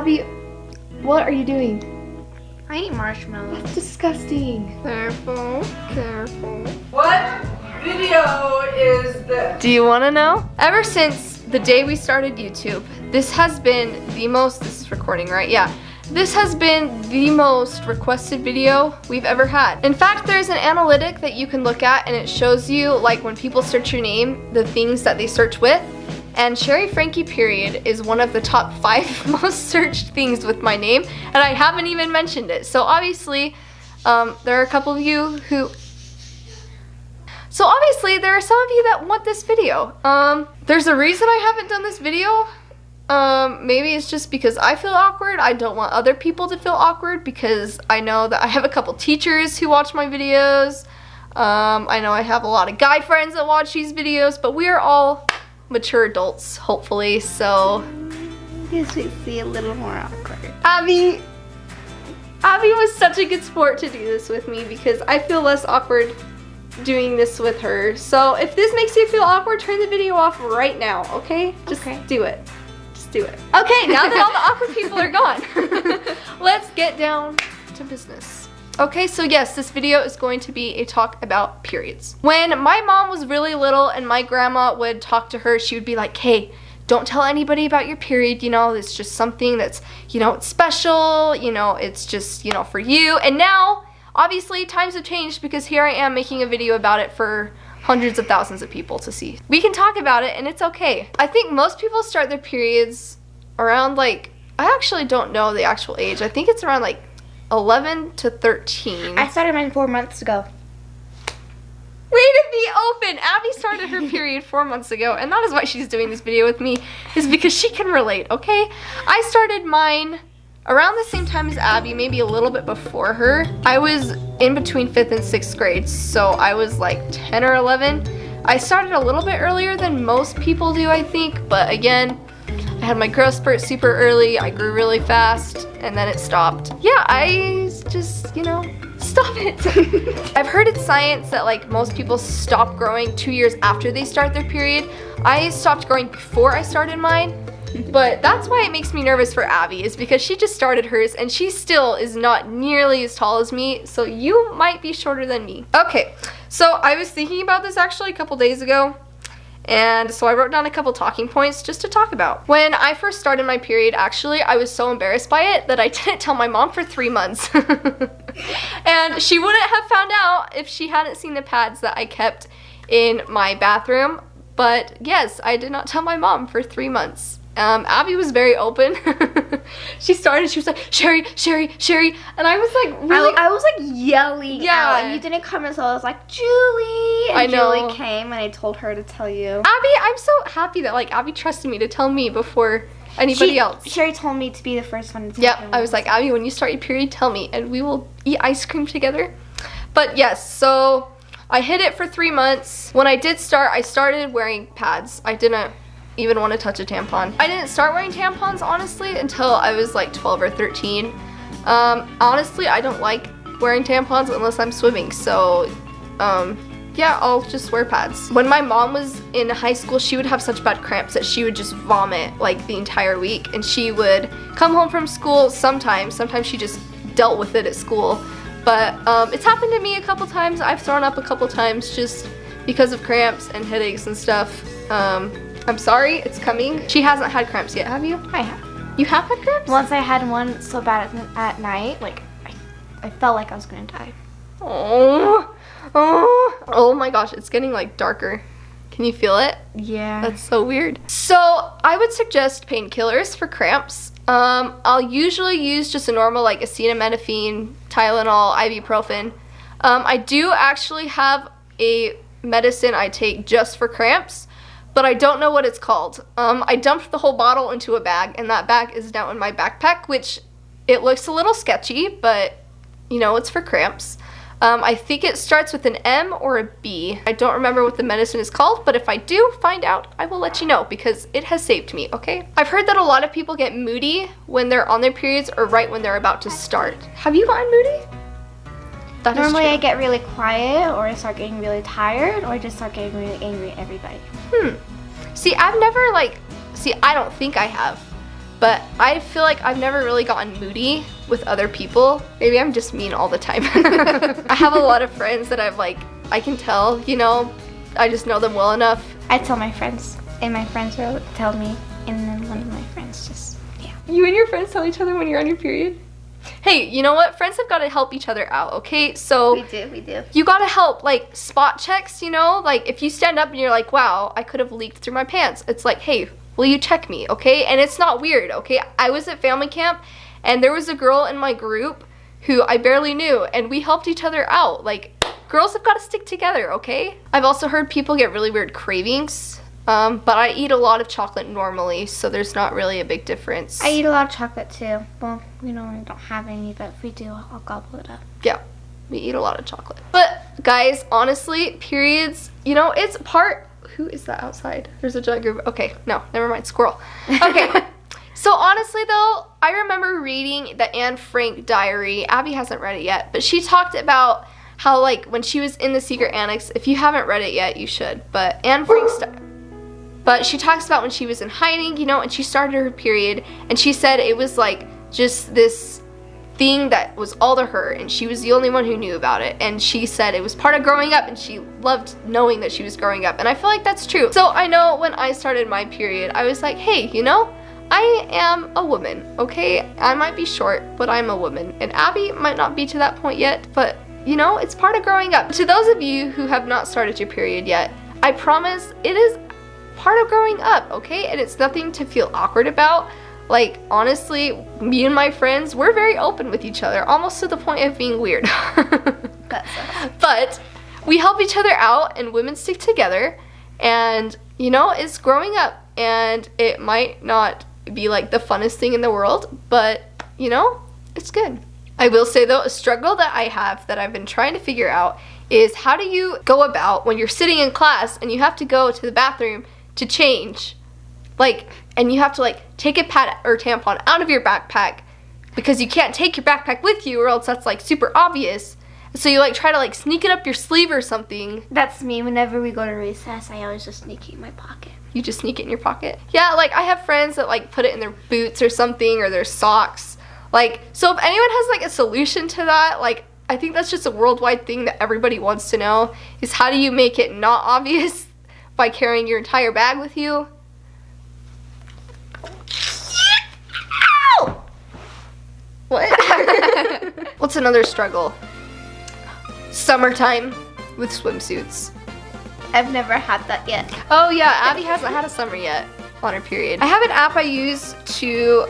Abby, what are you doing? I eat marshmallows. Disgusting. Careful, careful. What video is this? Do you want to know? Ever since the day we started YouTube, this has been the most, this is recording, right? Yeah. This has been the most requested video we've ever had. In fact, there's an analytic that you can look at and it shows you like when people search your name, the things that they search with. And Sherry Frankie period is one of the top 5 most searched things with my name, and I haven't even mentioned it. So obviously, there are a couple of you who, there are some of you that want this video. There's a reason I haven't done this video. Maybe it's just because I feel awkward. I don't want other people to feel awkward because I know that I have a couple teachers who watch my videos. I know I have a lot of guy friends that watch these videos, but we are all mature adults, hopefully, so. This makes me a little more awkward. Abby was such a good sport to do this with me because I feel less awkward doing this with her. So if this makes you feel awkward, turn the video off right now, okay? Just do it. Just do it. Okay, now that all the awkward people are gone, let's get down to business. Okay, so yes, this video is going to be a talk about periods. When my mom was really little and my grandma would talk to her, she would be like, hey, don't tell anybody about your period, you know, it's just something that's, you know, it's special, you know, it's just, you know, for you. And now, obviously, times have changed because here I am making a video about it for hundreds of thousands of people to see. We can talk about it and it's okay. I think most people start their periods around like, I actually don't know the actual age. I think it's around like 11 to 13. I started mine 4 months ago. Way to be open! Abby started her period 4 months ago, and that is why she's doing this video with me, is because she can relate, okay? I started mine around the same time as Abby, maybe a little bit before her. I was in between 5th and 6th grade, so I was like 10 or 11. I started a little bit earlier than most people do, I think, but again, I had my growth spurt super early, I grew really fast, and then it stopped. Yeah, I just, you know, stop it. I've heard it's science that like most people stop growing 2 years after they start their period. I stopped growing before I started mine, but that's why it makes me nervous for Abby, is because she just started hers and she still is not nearly as tall as me, so you might be shorter than me. Okay, so I was thinking about this actually a couple days ago. And so I wrote down a couple talking points just to talk about. When I first started my period, actually, I was so embarrassed by it that I didn't tell my mom for 3 months. And she wouldn't have found out if she hadn't seen the pads that I kept in my bathroom. But yes, I did not tell my mom for 3 months. Abby was very open. She was like, Sherry, Sherry, Sherry. And I was like, really? I was like yelling out. And you didn't come until I was like, Julie. And I know. Julie came and I told her to tell you. Abby, I'm so happy that like Abby trusted me to tell me before anybody else. Sherry told me to be the first one to tell Yeah, I was like, Abby, when you start your period, tell me and we will eat ice cream together. But yes, so I hid it for 3 months. When I did start, I started wearing pads. I didn't even want to touch a tampon. I didn't start wearing tampons, honestly, until I was like 12 or 13. Honestly, I don't like wearing tampons unless I'm swimming, so yeah, I'll just wear pads. When my mom was in high school, she would have such bad cramps that she would just vomit like the entire week, and she would come home from school sometimes she just dealt with it at school, but it's happened to me a couple times. I've thrown up a couple times just because of cramps and headaches and stuff. I'm sorry, it's coming. She hasn't had cramps yet, have you? I have. You have had cramps? Once I had one so bad at night, like I felt like I was gonna die. Oh my gosh, it's getting like darker. Can you feel it? Yeah. That's so weird. So I would suggest painkillers for cramps. I'll usually use just a normal like acetaminophen, Tylenol, ibuprofen. I do actually have a medicine I take just for cramps, but I don't know what it's called. I dumped the whole bottle into a bag, and that bag is now in my backpack, which it looks a little sketchy, but you know, it's for cramps. I think it starts with an M or a B. I don't remember what the medicine is called, but if I do find out, I will let you know because it has saved me, okay? I've heard that a lot of people get moody when they're on their periods or right when they're about to start. Have you gotten moody? That Normally is true. I get really quiet, or I start getting really tired, or I just start getting really angry at everybody. See, I don't think I have. but I feel like I've never really gotten moody with other people. Maybe I'm just mean all the time. I have a lot of friends that I can tell, you know, I just know them well enough. I tell my friends, and my friends will tell me, and then one of my friends just, yeah. You and your friends tell each other when you're on your period? Hey, you know what? Friends have got to help each other out, okay? So We do. you got to help, like, spot checks, you know? Like, if you stand up and you're like, wow, I could have leaked through my pants. It's like, hey, will you check me, okay? And it's not weird, okay? I was at family camp, and there was a girl in my group who I barely knew, and we helped each other out. Like, girls have got to stick together, okay? I've also heard people get really weird cravings, but I eat a lot of chocolate normally, so there's not really a big difference. I eat a lot of chocolate too. Well, we don't have any, but if we do, I'll gobble it up. Yeah, we eat a lot of chocolate. But guys, honestly, periods, you know, it's part, who is that outside? There's a giant group. Okay, no, never mind, squirrel. Okay, so honestly though, I remember reading the Anne Frank diary. Abby hasn't read it yet, but she talked about how, like, when she was in the secret annex, if you haven't read it yet, you should, but Anne Frank's but she talks about when she was in hiding, you know, and she started her period, and she said it was like just this thing that was all to her, and she was the only one who knew about it. And she said it was part of growing up, and she loved knowing that she was growing up. And I feel like that's true. So I know when I started my period, I was like, hey, you know, I am a woman, okay? I might be short, but I'm a woman. And Abby might not be to that point yet, but you know, it's part of growing up. To those of you who have not started your period yet, I promise it is part of growing up, okay? And it's nothing to feel awkward about. Like, honestly, me and my friends, we're very open with each other, almost to the point of being weird. But we help each other out, and women stick together, and, you know, it's growing up, and it might not be like the funnest thing in the world, but, you know, it's good. I will say though, a struggle that I have that I've been trying to figure out is how do you go about when you're sitting in class and you have to go to the bathroom to change, like, and you have to like take a pad or tampon out of your backpack because you can't take your backpack with you or else that's like super obvious. So you like try to like sneak it up your sleeve or something. That's me. Whenever we go to recess, I always just sneak it in my pocket. You just sneak it in your pocket? Yeah, like I have friends that like put it in their boots or something or their socks. Like, so if anyone has like a solution to that, like I think that's just a worldwide thing that everybody wants to know is how do you make it not obvious by carrying your entire bag with you? What? What's another struggle? Summertime with swimsuits. I've never had that yet. Oh yeah, Abby hasn't had a summer yet on her period. I have an app I use to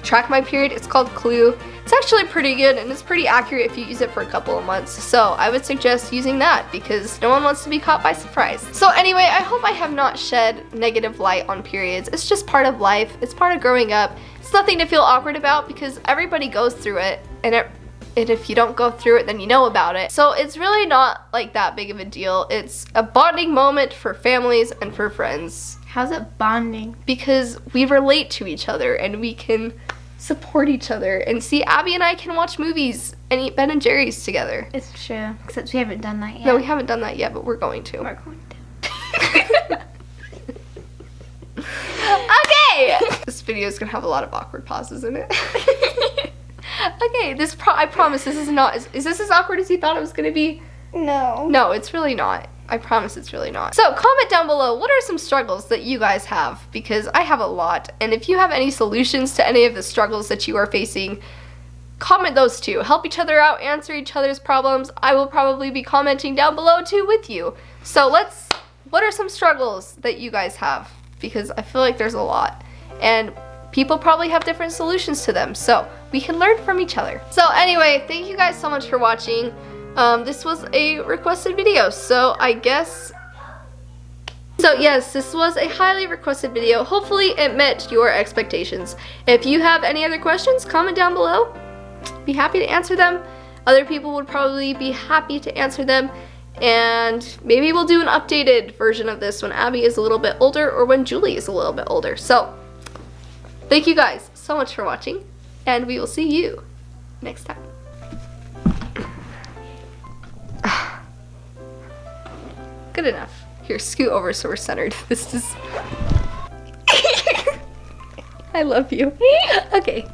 track my period. It's called Clue. It's actually pretty good and it's pretty accurate if you use it for a couple of months. So I would suggest using that because no one wants to be caught by surprise. So anyway, I hope I have not shed negative light on periods. It's just part of life. It's part of growing up. It's nothing to feel awkward about because everybody goes through it, and if you don't go through it, then you know about it. So it's really not like that big of a deal. It's a bonding moment for families and for friends. How's it bonding? Because we relate to each other and we can support each other. And see, Abby and I can watch movies and eat Ben and Jerry's together. It's true, except we haven't done that yet. No, we haven't done that yet, but we're going to. We're going to. Okay! This video is gonna have a lot of awkward pauses in it. Okay, I promise this is not, is this as awkward as you thought it was gonna be? No. No, it's really not. I promise it's really not. So comment down below, what are some struggles that you guys have? Because I have a lot, and if you have any solutions to any of the struggles that you are facing, comment those too. Help each other out, answer each other's problems. I will probably be commenting down below too with you. So what are some struggles that you guys have? Because I feel like there's a lot. And people probably have different solutions to them, so we can learn from each other. So anyway, thank you guys so much for watching. This was a requested video, so I guess... So yes, this was a highly requested video. Hopefully it met your expectations. If you have any other questions, comment down below. Be happy to answer them. Other people would probably be happy to answer them. And maybe we'll do an updated version of this when Abby is a little bit older or when Julie is a little bit older. So, thank you guys so much for watching, and we will see you next time. Good enough. Here, scoot over so we're centered. This is... I love you. Okay.